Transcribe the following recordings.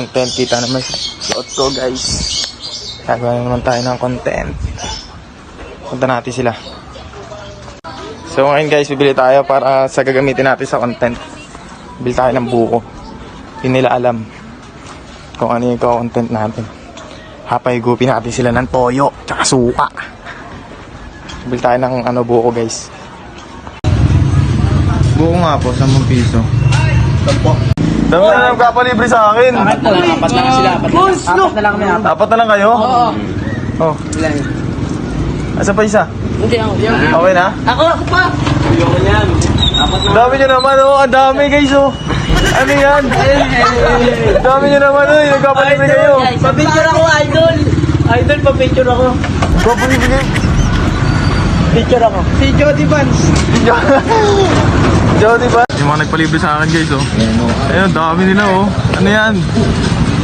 Content, kita naman sa suot ko guys. Gagawa naman tayo ng content. Punta natin sila. So ngayon guys, bibili tayo para sa gagamitin natin sa content. Bibili tayo ng buko. Hindi nila alam kung ano yung content natin. Hapay-gupin natin sila ng toyo tsaka suka. Bibili tayo ng buko guys. Buko nga po, 10 piso. 10. Dami na lang kapalibre sa akin. Apat lang sila. Apat na lang kami. Apat na lang kayo? Oo. Oh. Ilan? Asa pa isa? Hindi ako. Okay na? Ako pa. Ayoko niyan. Apat na. Dami nyo naman oh. Ang dami guys oh. Ano yan? Dami nyo naman oh. Nagkapalibre kayo. Pa-picture ako, idol. Idol, pa-picture ako. Kapalibre. Picture ako. Si Jody Vance. Jody ba? Yung mga nagpalibre sa akin guys oh. Ayun, dami nila oh. Ano yan?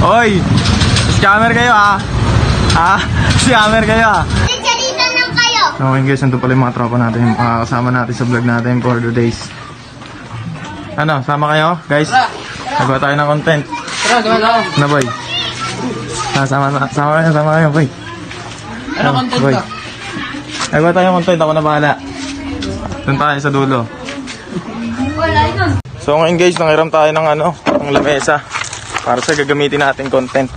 Oy! Scammer kayo ah. Ha? Scammer kayo ah. Okay guys, nandun pala yung mga tropa natin. Kasama natin sa vlog natin for the days. Ano, sama kayo guys? Nagawa tayo ng content. Tara, gawin ako. Na boy? Sama kayo boy. Ano content boy? ka? Nagawa tayo ng content, ako na bahala. Doon tayo sa dulo. So ngayon guys, nangiram tayo ng ng lamesa para sa gagamitin natin content.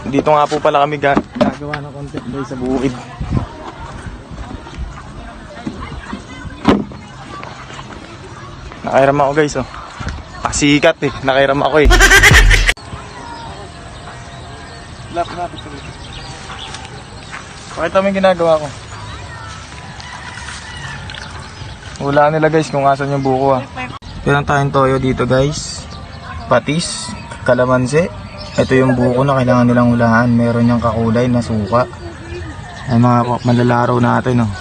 Dito nga po pala kami gagawa ng content guys sa bukid. Nakairam ako guys oh. Pasikat eh, nakairam ako eh. Pakita mo yung ginagawa ko. Wala nila guys kung asan yung buko ah. Kailan tayong toyo dito guys. Patis, kalamansi. Ito yung buko na kailangan nilang hulahan. Meron yung kakulay na suka. Ay mga manlalaro natin oh.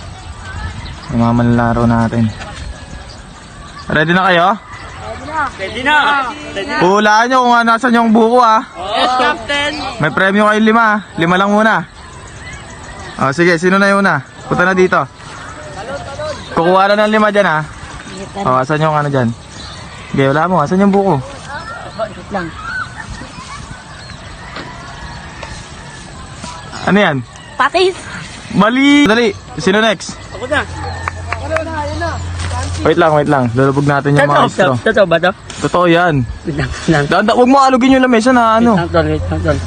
Ay mga manlalaro natin. Ready na kayo? Ready na. Hulaan nyo kung nasan yung buko ah. Yes, Captain. May premyo kayo 5. 5 lang muna. Oh, sige, sino na yun na? Punta na dito. Kukuha na ng 5 dyan ha. Oh, asan yung dyan? Okay, wala mo. Asan yung buko? lang. Ano yan? Patis. Mali! Dali, sino next? Ako na. Wait lang. Lulubog natin yung mga istro. Totoo ba to? Totoo yan. Wait lang. Huwag mo alugin yung lamesa na ano. Wait lang, tol.